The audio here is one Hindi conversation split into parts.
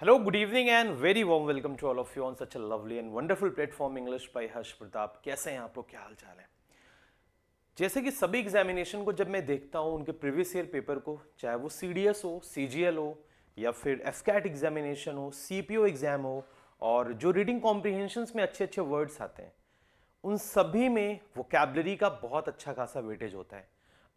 Hello, good evening and very warm welcome to all of you on such a lovely and wonderful platform English by हर्ष प्रताप। कैसे हैं आप लोग, क्या हाल चाल है? जैसे कि सभी एग्जामिनेशन को जब मैं देखता हूं उनके प्रीवियस ईयर पेपर को, चाहे वो CDS हो, CGL हो या फिर FCAT एग्जामिनेशन हो, CPO एग्जाम हो, और जो रीडिंग कॉम्प्रिहेंशंस में अच्छे अच्छे वर्ड्स आते हैं उन सभी में वोकैबलरी का बहुत अच्छा खासा वेटेज होता है।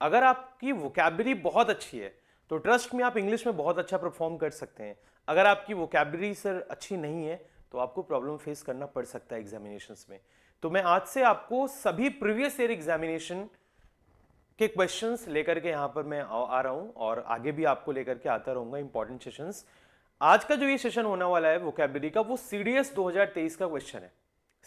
अगर आपकी वोकैबलरी बहुत अच्छी है तो ट्रस्ट में आप इंग्लिश में बहुत अच्छा परफॉर्म कर सकते हैं। अगर आपकी वोकैबलरी सर अच्छी नहीं है तो आपको प्रॉब्लम फेस करना पड़ सकता है एग्जामिनेशंस में। तो मैं आज से आपको सभी प्रीवियस ईयर एग्जामिनेशन के क्वेश्चंस लेकर के यहां पर मैं आ रहा हूं और आगे भी आपको लेकर के आता रहूंगा इंपॉर्टेंट सेशंस। आज का जो ये सेशन होने वाला है वोकैबलरी का, वो CDS 2023 का क्वेश्चन है,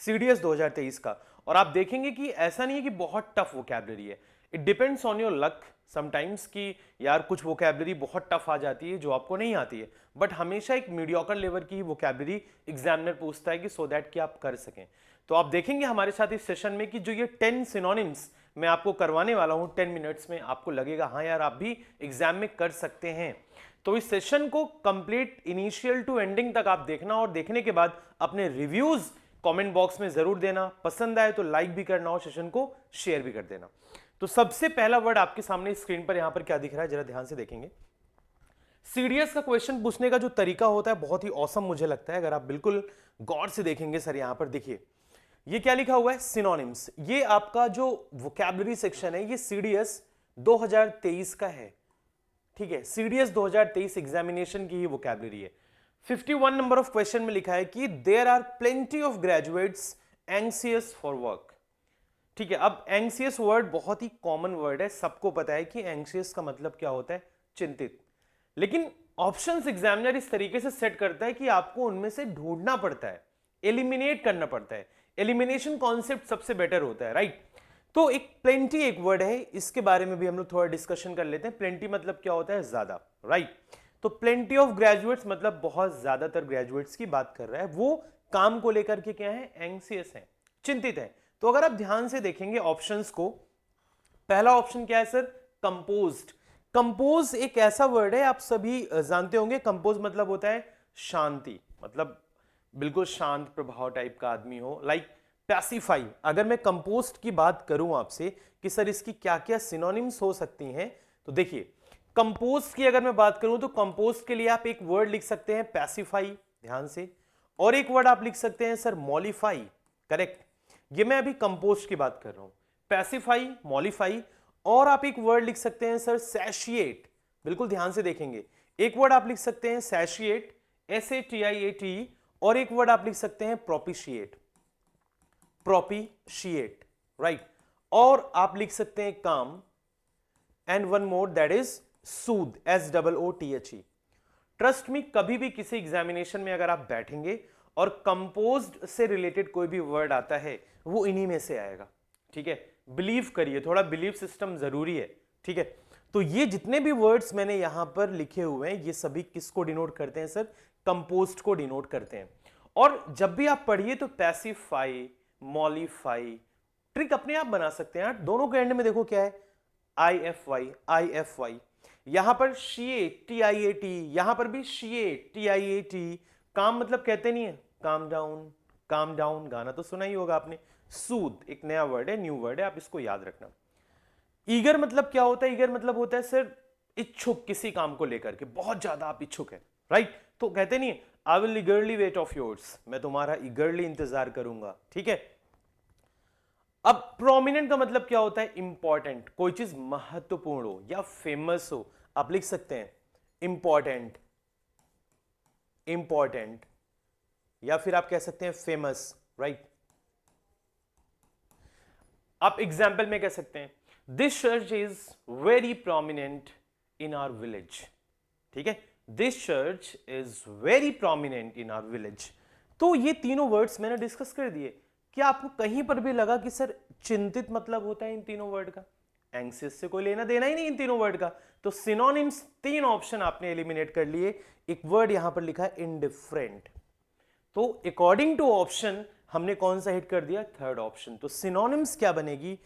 CDS 2023 का। और आप देखेंगे कि ऐसा नहीं है कि बहुत टफ वोकैबलरी है, it depends on your luck sometimes कि यार कुछ वोकैबलरी बहुत टफ आ जाती है जो आपको नहीं आती है, बट हमेशा एक मीडियोकर लेवल की वोकैबलरी एग्जामिनर पूछता है कि सो दैट कि आप कर सकें। तो आप देखेंगे हमारे साथ इस सेशन में कि जो ये 10 सिनोनिम्स मैं आपको करवाने वाला हूं 10 मिनट्स में, आपको लगेगा हाँ यार आप भी एग्जाम में कर सकते हैं। तो इस सेशन को कंप्लीट इनिशियल टू एंडिंग तक आप देखना और देखने के बाद अपने रिव्यूज कमेंट बॉक्स में जरूर देना। पसंद आए तो लाइक भी करना और सेशन को शेयर भी कर देना। तो सबसे पहला वर्ड आपके सामने स्क्रीन पर यहां पर क्या दिख रहा है, जरा ध्यान से देखेंगे। सीडीएस का क्वेश्चन पूछने का जो तरीका होता है बहुत ही औसम मुझे लगता है। अगर आप बिल्कुल गौर से देखेंगे सर, यहां पर देखिए ये क्या लिखा हुआ है, सिनोनिम्स। ये आपका जो वोकैबुलरी सेक्शन है ये CDS 2023 का है, ठीक है। CDS 2023 एग्जामिनेशन की ही वोकैबुलरी है। 51 नंबर ऑफ क्वेश्चन में लिखा है कि there are plenty of graduates anxious for work, ठीक है। अब एंग्सियस वर्ड बहुत ही कॉमन वर्ड है, सबको पता है कि एंग्सियस का मतलब क्या होता है, चिंतित। लेकिन ऑप्शंस एग्जामिनर इस तरीके से सेट करता है कि आपको उनमें से ढूंढना पड़ता है, एलिमिनेट करना पड़ता है। एलिमिनेशन कॉन्सेप्ट सबसे बेटर होता है, राइट। तो एक प्लेंटी एक वर्ड है, इसके बारे में भी हम लोग थोड़ा डिस्कशन कर लेते हैं। प्लेंटी मतलब क्या होता है, ज्यादा, राइट। तो प्लेंटी ऑफ ग्रेजुएट्स मतलब बहुत ज्यादातर ग्रेजुएट्स की बात कर रहा है। वो काम को लेकर के क्या है, एंग्सियस है, चिंतित है। तो अगर आप ध्यान से देखेंगे ऑप्शंस को, पहला ऑप्शन क्या है सर, कंपोज्ड। कंपोज एक ऐसा वर्ड है, आप सभी जानते होंगे। कंपोज मतलब होता है शांति, मतलब बिल्कुल शांत प्रभाव टाइप का आदमी हो, लाइक पैसिफाई। अगर मैं कंपोस्ट की बात करूं आपसे कि सर इसकी क्या क्या सिनोनिम्स हो सकती हैं, तो देखिए कंपोस्ट की अगर मैं बात करूं तो कंपोस्ट के लिए आप एक वर्ड लिख सकते हैं पैसिफाई, ध्यान से। और एक वर्ड आप लिख सकते हैं सर मॉलिफाई, करेक्ट। ये मैं अभी कंपोस्ट की बात कर रहा हूं, पैसिफाई, मॉलिफाई। और आप एक वर्ड लिख सकते हैं सर सैशिएट, बिल्कुल ध्यान से देखेंगे। एक वर्ड आप लिख सकते हैं सैशिएट, SATIAT। और एक वर्ड आप लिख सकते हैं प्रोपिशिएट, प्रोपिशिएट, राइट। और आप लिख सकते हैं काम, and one more that is Sood, SOOTHE। Trust me, कभी भी किसी एग्जामिनेशन में अगर आप बैठेंगे और कंपोज्ड से रिलेटेड कोई भी वर्ड आता है वो इन्हीं में से आएगा, ठीक है। बिलीव करिए, थोड़ा बिलीव सिस्टम जरूरी है, ठीक है। तो ये जितने भी वर्ड्स मैंने यहां पर लिखे हुए हैं ये सभी किसको डिनोट करते हैं सर, कंपोज्ड को डिनोट करते हैं। और जब भी आप पढ़िए तो पैसिफाई, मॉलिफाई, ट्रिक अपने आप बना सकते हैं। दोनों के एंड में देखो क्या है, IFY। यहां पर शिएट, TIAT, यहां पर भी शिएट, TIAT। काम मतलब कहते नहीं है काम डाउन, काम डाउन, गाना तो सुना ही होगा आपने। सूद एक नया वर्ड है, न्यू वर्ड है, आप इसको याद रखना। ईगर मतलब क्या होता है, ईगर मतलब होता है सर इच्छुक, किसी काम को लेकर के बहुत ज्यादा आप इच्छुक है, राइट। तो कहते नहीं I will ईगरली weight of yours, मैं तुम्हारा ईगरली इंतजार करूंगा, ठीक है। अब प्रोमिनेंट का मतलब क्या होता है, इंपॉर्टेंट, कोई चीज महत्वपूर्ण हो या फेमस हो, आप लिख सकते हैं इंपॉर्टेंट, इंपॉर्टेंट, या फिर आप कह सकते हैं फेमस, राइट। आप एग्जाम्पल में कह सकते हैं this church is very prominent in our village, ठीक है। This church is very prominent in our village. तो ये तीनों वर्ड्स मैंने डिस्कस कर दिए। क्या आपको कहीं पर भी लगा कि सर चिंतित मतलब होता है इन तीनों वर्ड का, एंग्सियस से कोई लेना देना ही नहीं इन तीनों वर्ड का। तो सिनोनिम्स तीन ऑप्शन आपने एलिमिनेट कर लिए। एक वर्ड यहां पर लिखा है इंडिफरेंट, तो अकॉर्डिंग टू ऑप्शन हमने कौन सा हिट कर दिया, थर्ड ऑप्शन। तो सिनोनिम्स क्या बनेगी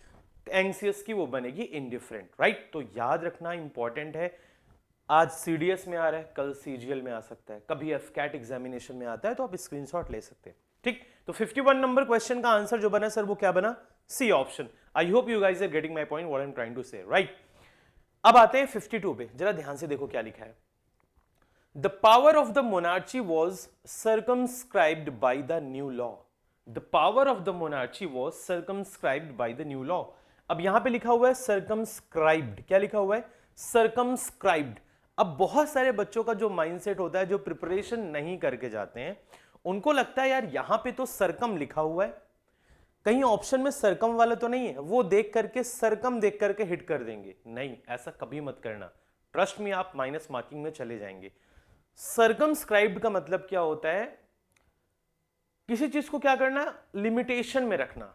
एंग्सियस की, वो बनेगी इंडिफरेंट, राइट। तो याद रखना इंपॉर्टेंट है। आज सीडीएस में आ रहा है, कल सीजीएल में आ सकता है, कभी एफकैट एग्जामिनेशन में आता है, तो आप स्क्रीनशॉट ले सकते हैं। ठीक, तो 51 नंबर क्वेश्चन का आंसर जो बना सर वो क्या बना, C option. I hope you guys are getting my point what I am trying to say, right. अब आते हैं 52 पे, जरा ध्यान से देखो क्या लिखा है। The power of the monarchy was circumscribed by the new law. The power of the monarchy was circumscribed by the new law. अब यहां पे लिखा हुआ है सर्कमस्क्राइब्ड, क्या लिखा हुआ है, सर्कमस्क्राइब्ड। अब बहुत सारे बच्चों का जो माइंडसेट होता है, जो प्रिपरेशन नहीं करके जाते हैं, उनको लगता है यार यहां पे तो सरकम लिखा हुआ है, कहीं ऑप्शन में सरकम वाला तो नहीं है, वो देख करके सरकम देख करके हिट कर देंगे। नहीं, ऐसा कभी मत करना, ट्रस्ट में आप माइनस मार्किंग में चले जाएंगे। सर्कमस्क्राइब्ड का मतलब क्या होता है, किसी चीज को क्या करना, लिमिटेशन में रखना,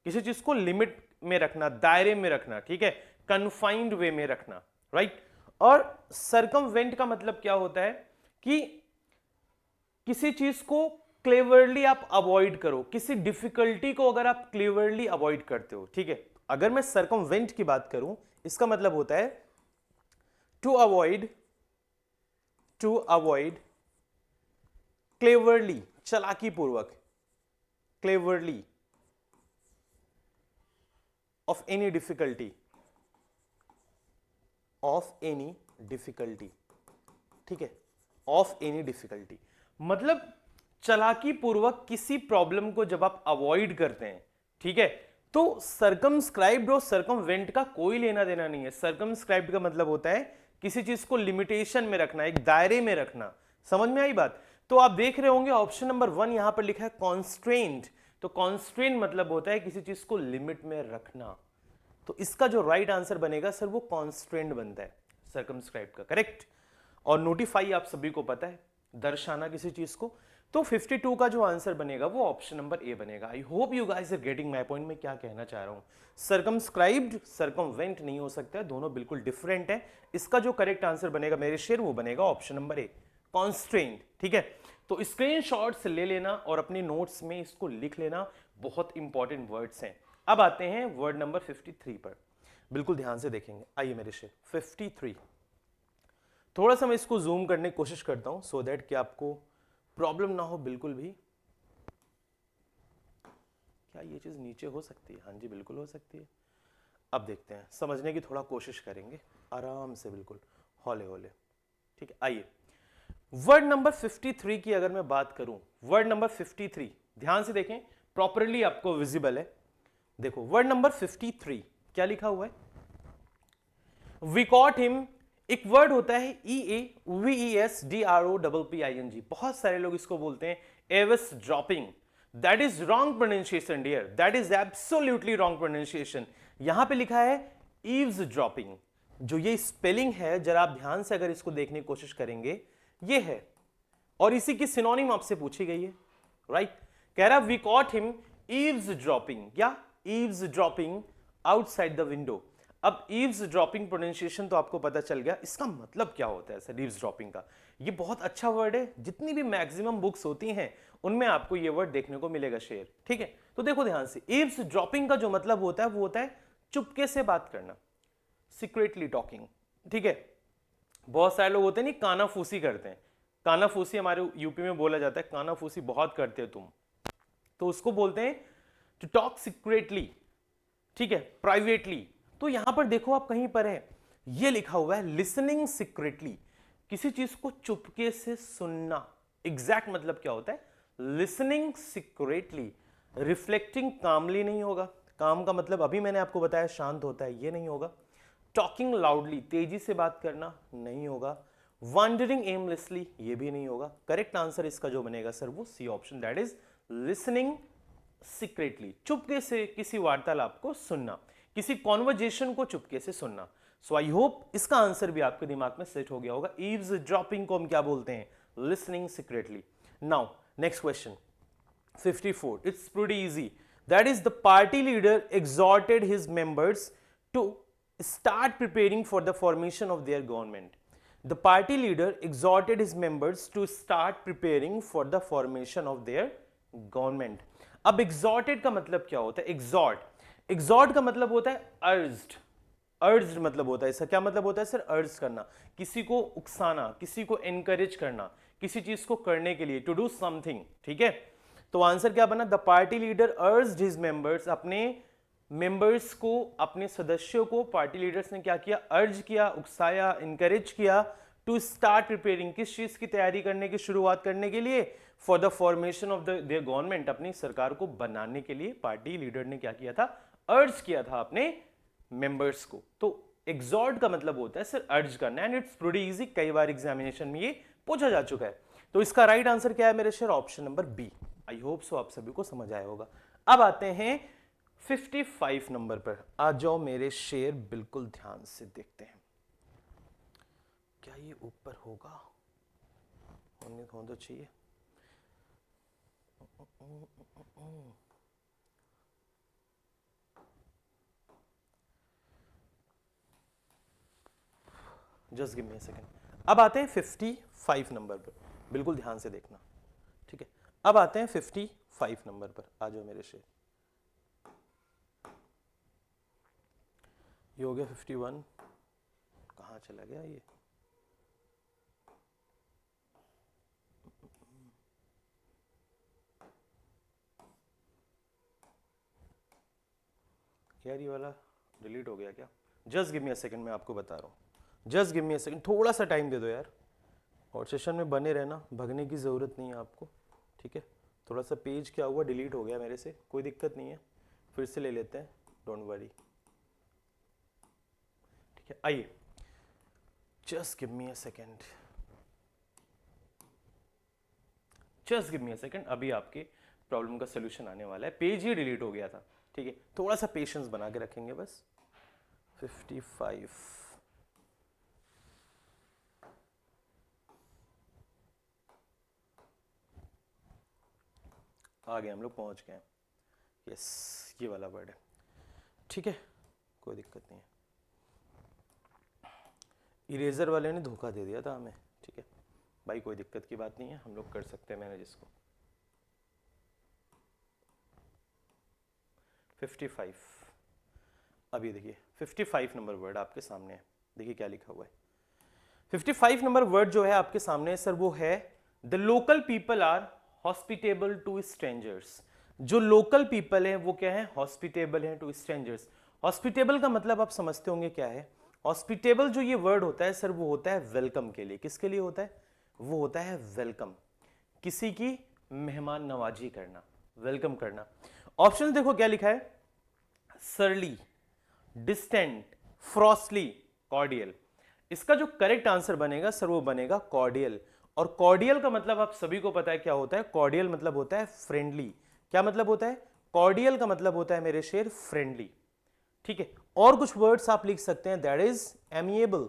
किसी चीज को लिमिट में रखना, दायरे में रखना, ठीक है, कन्फाइंड वे में रखना, राइट। और सर्कमवेंट का मतलब क्या होता है कि किसी चीज को क्लेवरली आप अवॉइड करो, किसी डिफिकल्टी को अगर आप क्लेवरली अवॉइड करते हो, ठीक है। अगर मैं सर्कमवेंट की बात करूं, इसका मतलब होता है टू अवॉइड क्लेवरली, चालाकी पूर्वक, क्लेवरली ऑफ एनी डिफिकल्टी, ठीक है, ऑफ एनी डिफिकल्टी, मतलब चालाकी पूर्वक किसी प्रॉब्लम को जब आप अवॉइड करते हैं, ठीक है, तो सर्कमस्क्राइब्ड और सर्कमवेंट का कोई लेना देना नहीं है। सर्कमस्क्राइब्ड का मतलब होता है किसी चीज को लिमिटेशन में रखना, एक दायरे में रखना। समझ में आई बात। तो आप देख रहे होंगे ऑप्शन नंबर 1 यहां पर लिखा है कॉन्स्ट्रेंट, तो कॉन्स्ट्रेंट मतलब होता है किसी चीज को लिमिट में रखना। तो इसका जो राइट आंसर बनेगा सर वो कॉन्स्ट्रेंट बनता है सर्कमस्क्राइब का, करेक्ट। और नोटिफाई आप सभी को पता है, दर्शाना किसी चीज को। तो 52 का जो आंसर बनेगा वो ऑप्शन नंबर ए बनेगा। I hope you guys are getting my point, में क्या कहना चाह रहा हूं। सर्कमस्क्राइब्ड सर्कमवेंट नहीं हो सकता है, दोनों बिल्कुल डिफरेंट है। इसका जो करेक्ट आंसर बनेगा मेरे शेर, वो बनेगा ऑप्शन नंबर ए, कॉन्स्ट्रेंट, ठीक है। तो स्क्रीनशॉट्स ले लेना और अपने नोट्स में इसको लिख लेना, बहुत इंपॉर्टेंट वर्ड्स हैं। अब आते हैं वर्ड नंबर 53 पर, बिल्कुल ध्यान से देखेंगे। आइए मेरे शेर 53, थोड़ा सा मैं इसको जूम करने की कोशिश करता हूं सो दैट कि आपको प्रॉब्लम ना हो बिल्कुल भी। क्या ये चीज नीचे हो सकती है? हाँ जी बिल्कुल हो सकती है। अब देखते हैं, समझने की थोड़ा कोशिश करेंगे आराम से, बिल्कुल हौले हौले, ठीक है। आइए वर्ड नंबर 53 की अगर मैं बात करूं, वर्ड नंबर 53 ध्यान से देखें, प्रॉपरली आपको विजिबल है। देखो वर्ड नंबर 53 क्या लिखा हुआ है, वी कॉट हिम। एक वर्ड होता है EAVESDROPPING, बहुत सारे लोग इसको बोलते हैं eavesdropping. That is wrong pronunciation dear, that is absolutely wrong pronunciation. यहां पे लिखा है ईव्स ड्रॉपिंग। जो ये स्पेलिंग है, जरा आप ध्यान से अगर इसको देखने की कोशिश करेंगे, ये है, और इसी की सिनोनिम आपसे पूछी गई है, राइट। कह रहा we caught him eavesdropping, या eavesdropping outside the window. अब ईव्स ड्रॉपिंग प्रोनाउंसिएशन तो आपको पता चल गया, इसका मतलब क्या होता है सर ईव्स ड्रॉपिंग का। ये बहुत अच्छा वर्ड है, जितनी भी मैक्सिमम बुक्स होती हैं उनमें आपको ये वर्ड देखने को मिलेगा शेर, ठीक है। तो देखो ध्यान से, ईव्स ड्रॉपिंग का जो मतलब होता है वो होता है चुपके से बात करना, सीक्रेटली टॉकिंग, ठीक है। बहुत सारे लोग होते हैं नहीं, कानाफूसी करते हैं। कानाफूसी हमारे यूपी में बोला जाता है, कानाफूसी बहुत करते हो तुम, तो उसको बोलते हैं टू टॉक सीक्रेटली, ठीक है, प्राइवेटली। तो यहां पर देखो आप कहीं पर है, ये लिखा हुआ है लिसनिंग सीक्रेटली, किसी चीज को चुपके से सुनना। एग्जैक्ट मतलब क्या होता है, लिसनिंग सीक्रेटली। रिफ्लेक्टिंग कामली नहीं होगा, काम का मतलब अभी मैंने आपको बताया शांत होता है, ये नहीं होगा। टॉकिंग लाउडली, तेजी से बात करना, नहीं होगा। वंडरिंग एमलेसली, ये भी नहीं होगा। करेक्ट आंसर इसका जो बनेगा सर वो C option, that is listening secretly, चुपके से किसी वार्तालाप को सुनना, किसी कॉन्वर्जेशन को चुपके से सुनना। सो आई होप इसका आंसर भी आपके दिमाग में सेट हो गया होगा। ईव्स ड्रॉपिंग को हम क्या बोलते हैं, listening secretly. Now next question 54, it's pretty easy. That is the party leader exhorted his members to start preparing for the formation of their government. The party leader exhorted his members to start preparing for the formation of their government. अब exhorted का मतलब क्या होता है, exhort का मतलब होता है urged, अर्ज मतलब होता है इसका क्या मतलब होता है सर? अर्ज करना, किसी को उकसाना, किसी को एनकरेज करना, किसी चीज को करने के लिए, टू डू समथिंग, ठीक है। तो आंसर क्या बना? The party leader urged his members, अपने मेंबर्स को, अपने सदस्यों को पार्टी लीडर्स ने क्या किया? अर्ज किया, उकसाया, इनकरेज किया टू स्टार्ट प्रिपेयरिंग, किस चीज की तैयारी करने की, शुरुआत करने के लिए? For the formation of their government, अपनी सरकार को बनाने के लिए पार्टी लीडर ने क्या किया था? अर्ज किया था अपने मेंबर्स को। तो एग्जॉर्ट का मतलब होता है सर अर्ज करना, एंड इट्स प्रीटी इजी, कई बार एग्जामिनेशन में ये पूछा जा चुका है। तो इसका राइट आंसर क्या है मेरे शेर? Option number B. I hope so आप सभी को समझ आया होगा। अब आते हैं 55 नंबर पर। आ जाओ मेरे शेर, बिल्कुल ध्यान से देखते हैं। क्या ये ऊपर होगा? होने तो चाहिए। Just give me a second. अब आते हैं 55 नंबर पर, बिल्कुल ध्यान से देखना, ठीक है। अब आते हैं 55 नंबर पर। आ जाओ मेरे शेर। ये हो गया 51। कहाँ चला गया ये? यार ये वाला डिलीट हो गया क्या? Just give me a second, मैं आपको बता रहा हूँ। Just give me a second, थोड़ा सा टाइम दे दो यार, और सेशन में बने रहना, भगने की ज़रूरत नहीं है आपको, ठीक है। थोड़ा सा पेज क्या हुआ, डिलीट हो गया मेरे से, कोई दिक्कत नहीं है, फिर से ले लेते हैं, डोंट वरी, ठीक है। आइए, just give me a second, just give me a second. अभी आपके प्रॉब्लम का सोल्यूशन आने वाला है। पेज ही डिलीट हो गया था, ठीक है। थोड़ा सा पेशेंस बना के रखेंगे बस। 55 आ गए, हम लोग पहुंच गए। यस, ये वाला वर्ड है, ठीक है, कोई दिक्कत नहीं है। इरेजर वाले ने धोखा दे दिया था हमें, ठीक है भाई, कोई दिक्कत की बात नहीं है, हम लोग कर सकते हैं मैनेज इसको। 55, अभी देखिए 55 नंबर वर्ड आपके सामने है, देखिए क्या लिखा हुआ है। 55 नंबर वर्ड जो है आपके सामने सर, वो है the local people are hospitable to strangers. जो लोकल पीपल है वो क्या है? हॉस्पिटेबल है टू स्ट्रेंजर्स। हॉस्पिटेबल का मतलब आप समझते होंगे क्या है। हॉस्पिटेबल जो ये वर्ड होता है सर, वो होता है वेलकम के लिए। किसके लिए होता है? वो होता है वेलकम, किसी की मेहमान नवाजी करना, वेलकम करना। ऑप्शन देखो क्या लिखा है, सरली, डिस्टेंट, फ्रॉस्टली, कॉर्डियल। इसका जो करेक्ट आंसर बनेगा सर, वो बनेगा कॉर्डियल। और कॉर्डियल का मतलब आप सभी को पता है क्या होता है? कॉर्डियल मतलब होता है फ्रेंडली। क्या मतलब होता है? कॉर्डियल का मतलब होता है मेरे शेर फ्रेंडली, ठीक है। और कुछ वर्ड्स आप लिख सकते हैं, दैट इज एमिएबल।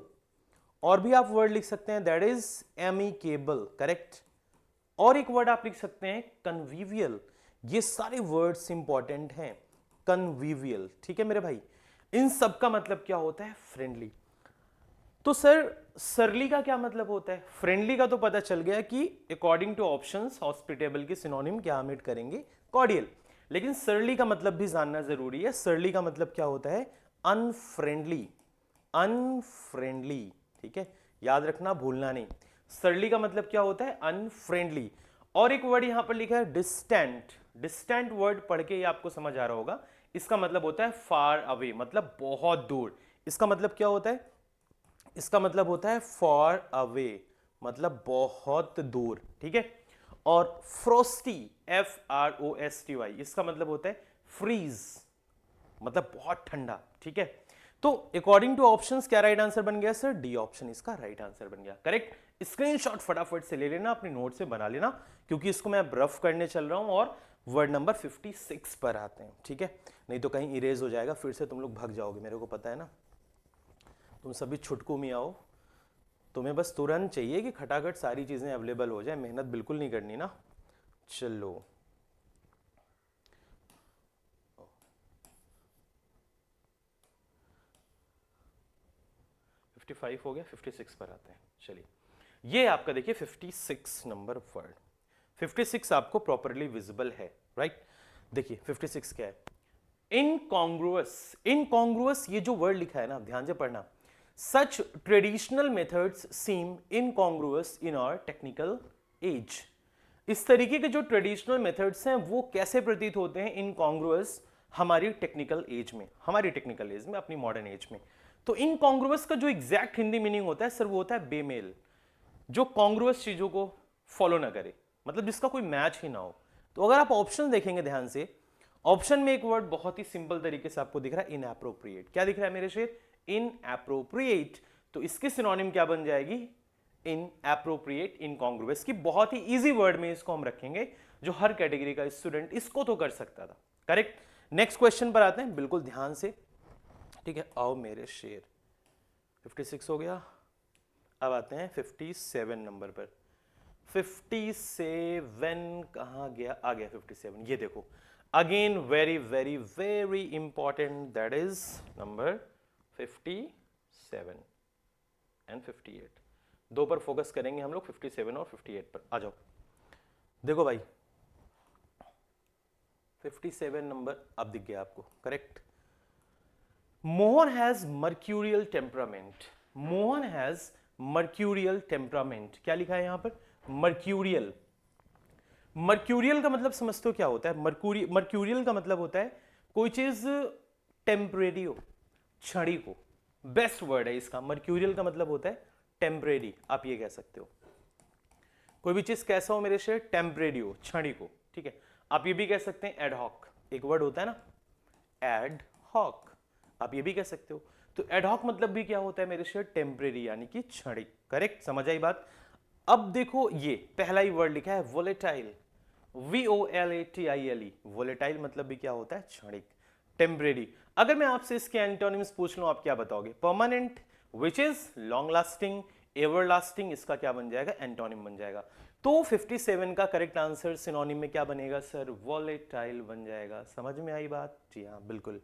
और भी आप वर्ड लिख सकते हैं, दैट इज एमिकेबल, करेक्ट। और एक वर्ड आप लिख सकते हैं कन्वीवियल। ये सारे वर्ड्स इंपॉर्टेंट हैं, कन्वीवियल, ठीक है मेरे भाई। इन सब का मतलब क्या होता है? फ्रेंडली। तो सर सरली का क्या मतलब होता है? फ्रेंडली का तो पता चल गया कि अकॉर्डिंग टू ऑप्शंस हॉस्पिटेबल के सिनोनिम क्या हम करेंगे? कॉर्डियल। लेकिन सरली का मतलब भी जानना जरूरी है। सरली का मतलब क्या होता है? अनफ्रेंडली, अनफ्रेंडली, ठीक है, याद रखना, भूलना नहीं। सरली का मतलब क्या होता है? अनफ्रेंडली। और एक वर्ड यहां पर लिखा है डिस्टेंट। डिस्टेंट वर्ड पढ़ के ही आपको समझ आ रहा होगा, इसका मतलब होता है फार अवे, मतलब बहुत दूर। इसका मतलब क्या होता है? इसका मतलब होता है फॉर अवे, मतलब बहुत दूर, ठीक है। और फ्रोस्टी, FROSTY, इसका मतलब होता है फ्रीज, मतलब बहुत ठंडा, ठीक है। तो अकॉर्डिंग टू ऑप्शंस क्या राइट आंसर बन गया सर? डी ऑप्शन इसका राइट आंसर बन गया, करेक्ट। स्क्रीनशॉट फटाफट से ले लेना, अपने नोट से बना लेना, क्योंकि इसको मैं रफ करने चल रहा हूं और वर्ड नंबर 56 पर आते हैं, ठीक है। नहीं तो कहीं इरेज हो जाएगा, फिर से तुम लोग भाग जाओगे, मेरे को पता है ना। तुम सभी छुटकू में आओ, तुम्हें बस तुरंत चाहिए कि खटाखट सारी चीजें अवेलेबल हो जाए, मेहनत बिल्कुल नहीं करनी ना। चलो, फिफ्टी फाइव हो गया, 56 पर आते हैं। चलिए, ये आपका देखिए 56 नंबर वर्ड। 56 आपको प्रॉपरली विजिबल है, राइट। देखिए 56 क्या है? इनकॉन्ग्रुअस, इनकॉन्ग्रुअस ये जो वर्ड लिखा है ना, ध्यान से पढ़ना। Such traditional methods seem incongruous in our technical age. इस तरीके के जो ट्रेडिशनल मेथड्स हैं वो कैसे प्रतीत होते हैं इनकॉन्ग्रुअस हमारी टेक्निकल एज में, हमारी टेक्निकल एज में, अपनी मॉडर्न एज में। तो इनकॉन्ग्रुअस का जो एग्जैक्ट हिंदी मीनिंग होता है सर वो होता है बेमेल, जो कॉन्ग्रुअस चीजों को फॉलो ना करे, मतलब जिसका कोई मैच ही ना हो। तो अगर आप ऑप्शन देखेंगे ध्यान से, ऑप्शन में एक वर्ड बहुत ही सिंपल तरीके से आपको दिख रहा है इनएप्रोप्रिएट। क्या दिख रहा है मेरे शेर? इनएप्रोप्रिएट। तो इसकी सिनोनिम क्या बन जाएगी? इनएप्रोप्रिएट, इनकॉन्ग्रुअस की। बहुत ही इजी वर्ड में इसको हम रखेंगे, जो हर कैटेगरी का स्टूडेंट इसको तो कर सकता था। करेक्ट। नेक्स्ट क्वेश्चन पर आते हैं, बिल्कुल ध्यान से, ठीक है। आओ मेरे शेर, 56 हो गया। अब आते हैं 57 नंबर पर। 57 कहां गया? आ गया 57। ये देखो, again very very very important, that is number 57 and 58। दो पर फोकस करेंगे हम लोग, 57 और 58 पर। आ जाओ, देखो भाई 57 नंबर अब दिख गया आपको, correct. Mohan has mercurial temperament. Mohan has mercurial temperament. क्या लिखा है यहां पर? मर्क्यूरियल। मर्क्यूरियल का मतलब समझते हो क्या होता है? मर्क्यूरियल का मतलब होता है कोई चीज टेम्परेरी हो, क्षणिक हो। बेस्ट वर्ड है इसका। मर्क्यूरियल का मतलब होता है टेम्परेरी, आप ये कह सकते हो। कोई भी चीज कैसा हो मेरे शेर? टेम्परेरी हो, क्षणिक हो, ठीक है। आप ये भी कह सकते हैं एडहॉक, एक वर्ड होता है ना एड हॉक, आप ये भी कह सकते हो। तो एडहॉक मतलब भी क्या होता है मेरे शेर? टेम्परेरी, यानी कि क्षणिक। करेक्ट, समझ आई बात। अब देखो ये पहला ही वर्ड लिखा है वोलेटाइल, VOLATILE। वोलेटाइल मतलब भी क्या होता है? क्षणिक, टेम्परेरी। अगर मैं आपसे इसके एंटोनिम्स पूछ लूं, आप क्या बताओगे? Permanent, which is long lasting, ever lasting, इसका क्या बन जाएगा? एंटोनिम बन जाएगा। तो 57 का करेक्ट आंसर सिनोनिम में क्या बनेगा सर? वोलेटाइल बन जाएगा। समझ में आई बात? जी हाँ, बिल्कुल।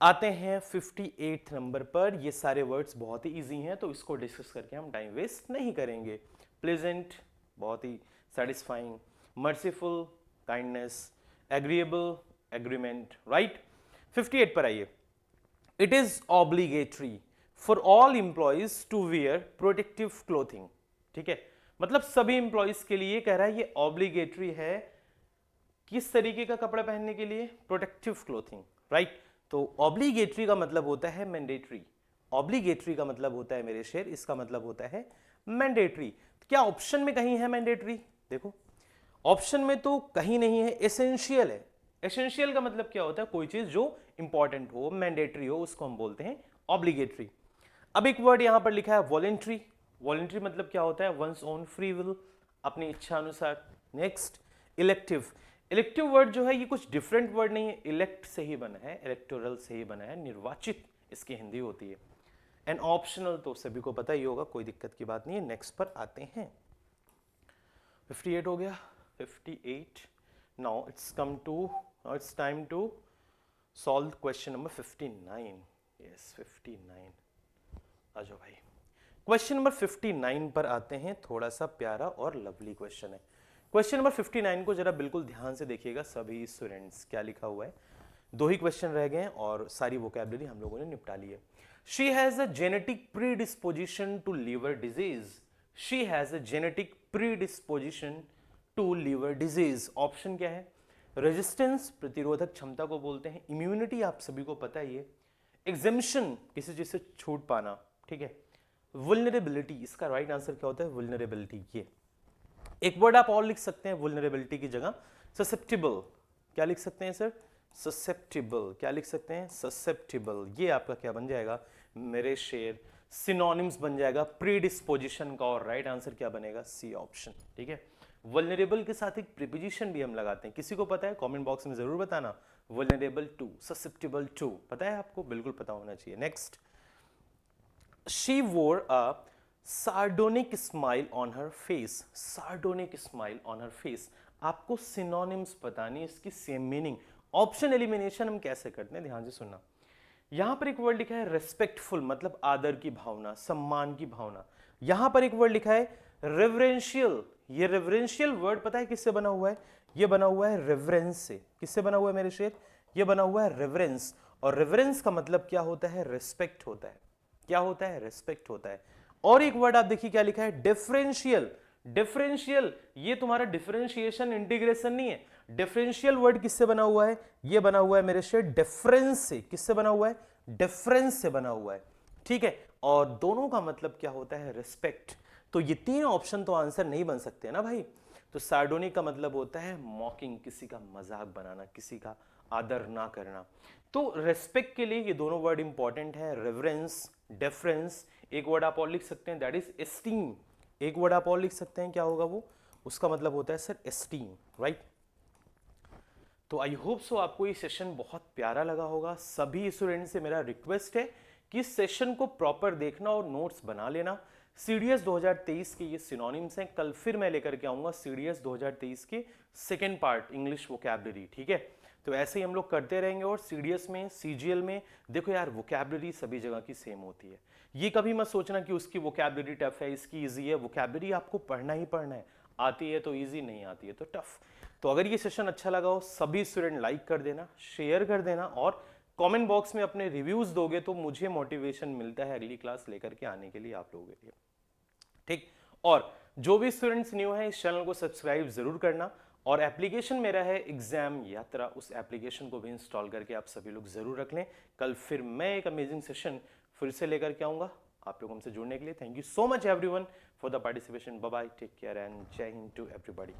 आते हैं 58 नंबर पर। ये सारे वर्ड्स बहुत ही इजी हैं, तो इसको डिस्कस करके हम टाइम वेस्ट नहीं करेंगे। प्लेजेंट, बहुत ही satisfying. Merciful, kindness. Agreeable, agreement, right. 58 पर आइए। It is obligatory for all employees to wear protective clothing. ठीक है, मतलब सभी इंप्लॉइज के लिए कह रहा है ये ऑब्लिगेटरी है। किस तरीके का कपड़ा पहनने के लिए? Protective clothing, right. तो ऑब्लिगेटरी का मतलब होता है मैंडेटरी। ऑब्लिगेटरी का मतलब होता है मेरे शेर, इसका मतलब होता है मैंडेटरी। क्या ऑप्शन में कहीं है मैंडेटरी? देखो ऑप्शन में तो कहीं नहीं है, एसेंशियल है। एसेंशियल का मतलब क्या होता है? कोई चीज जो इंपॉर्टेंट हो, मैंडेटरी हो, उसको हम बोलते हैं ऑब्लिगेटरी। अब एक वर्ड यहां पर लिखा है वॉलेंट्री। वॉलेंट्री मतलब क्या होता है? वंस ओन फ्री विल, अपनी इच्छा अनुसार। Next, elective. इलेक्टिव वर्ड जो है ये कुछ डिफरेंट वर्ड नहीं है, इलेक्ट से ही बना है, इलेक्टोरल से ही बना है, निर्वाचित इसकी हिंदी होती है। एंड ऑप्शनल तो सभी को पता ही होगा, कोई दिक्कत की बात नहीं है। नेक्स्ट पर आते हैं। 58 हो गया, 58। Now it's time to solve question number 59। Yes 59। आ जाओ भाई, क्वेश्चन नंबर 59 पर आते हैं। थोड़ा सा प्यारा और लवली क्वेश्चन है। क्वेश्चन नंबर 59 को जरा बिल्कुल ध्यान से देखिएगा सभी स्टूडेंट्स। क्या लिखा हुआ है? दो ही क्वेश्चन रह गए हैं और सारी वोकैबुलरी हम लोगों ने निपटा ली है। She has a genetic predisposition to liver disease. She has a genetic predisposition to liver disease. Option क्या है? रेजिस्टेंस, प्रतिरोधक क्षमता को बोलते हैं। इम्यूनिटी, आप सभी को पता ही है। एग्जेम्पशन, किसी चीज से छूट पाना, ठीक है। वुल्नरेबिलिटी, इसका राइट आंसर क्या होता है? वुल्नरेबिलिटी। ये एक वर्ड आप और लिख सकते हैं वुल्नरेबिलिटी की जगह, ससेप्टिबल। क्या लिख सकते हैं सर? ससेप्टिबल। क्या लिख सकते हैं? ससेप्टिबल। ये आपका क्या बन जाएगा मेरे शेर? सिनोनिम्स बन जाएगा प्रीडिस्पोजिशन का, और राइट आंसर क्या बनेगा? सी ऑप्शन, ठीक है। वल्नरेबल के साथ एक प्रीपोजिशन भी हम लगाते हैं, किसी को पता है? कमेंट बॉक्स में जरूर बताना। वल्नरेबल टू, ससेप्टिबल टू, पता है आपको? बिल्कुल पता होना चाहिए। Next, she wore a sardonic smile on her face. Sardonic smile on her face. आपको सिनोनिम्स बतानी, इसकी सेम मीनिंग। ऑप्शन एलिमिनेशन हम कैसे करते हैं, ध्यान से सुनना। यहां पर एक वर्ड लिखा है रेस्पेक्टफुल, मतलब आदर की भावना, सम्मान की भावना। यहां पर एक वर्ड लिखा है रेवरेंशियल। ये रेवरेंशियल वर्ड पता है किससे बना हुआ है? ये बना हुआ है रेवरेंस से। किससे बना हुआ है मेरे शेर? ये बना हुआ है रेवरेंस, और रेवरेंस का मतलब क्या होता है? रिस्पेक्ट होता है। क्या होता है? रिस्पेक्ट होता है। और एक वर्ड आप देखिए क्या लिखा है? डिफरेंशियल। डिफरेंशियल, ये तुम्हारा डिफरेंशिएशन इंटीग्रेशन नहीं है। डिफरेंशियल वर्ड किससे बना हुआ है? ये बना हुआ है मेरे से डिफरेंस से। किससे बना हुआ है? डिफरेंस से बना हुआ है, ठीक है। और दोनों का मतलब क्या होता है? रिस्पेक्ट। तो ये तीन ऑप्शन तो आंसर नहीं बन सकते ना भाई। तो सार्डोनिक का मतलब होता है मॉकिंग, किसी का मजाक बनाना, किसी का आदर ना करना। तो रेस्पेक्ट के लिए ये दोनों वर्ड इंपॉर्टेंट है, रेवरेंस, डेफरेंस। एक वर्ड आप और लिख सकते हैं, दैट इज एस्टीम। एक वर्ड आप और लिख सकते हैं, क्या होगा वो? उसका मतलब होता है सर एस्टीम, राइट। तो आई होप सो आपको ये सेशन बहुत प्यारा लगा होगा। सभी स्टूडेंट से मेरा रिक्वेस्ट है कि इस सेशन को प्रॉपर देखना और नोट्स बना लेना। सीडीएस 2023 के ये सिनोनिम्स हैं, कल फिर मैं लेकर के आऊंगा सीडीएस 2023 के सेकेंड पार्ट इंग्लिश वोकैबुलरी, ठीक है। तो ऐसे ही हम लोग करते रहेंगे। और सीडीएस में, सीजीएल में देखो यार, वोकैबुलरी सभी जगह की सेम होती है। ये कभी मत सोचना कि उसकी वोकैबुलरी टफ है, इसकी इजी है। वोकैबुलरी आपको पढ़ना ही पढ़ना है, आती है तो इजी, नहीं आती है तो टफ। तो अगर ये सेशन अच्छा लगा हो, सभी स्टूडेंट लाइक कर देना, शेयर कर देना, और कमेंट बॉक्स में अपने रिव्यूज दोगे तो मुझे मोटिवेशन मिलता है अगली क्लास लेकर के आने के लिए आप लोगों के लिए, ठीक। और जो भी स्टूडेंट्स न्यू हैं, इस चैनल को सब्सक्राइब जरूर करना। और एप्लीकेशन मेरा है एग्जाम यात्रा, उस एप्लीकेशन को भी इंस्टॉल करके आप सभी लोग जरूर रख लें। कल फिर मैं एक अमेजिंग सेशन फिर से लेकर के आऊंगा आप लोगों से जुड़ने के लिए। Thank you so much everyone for the participation. Bye bye, take care and Jai Hind to everybody.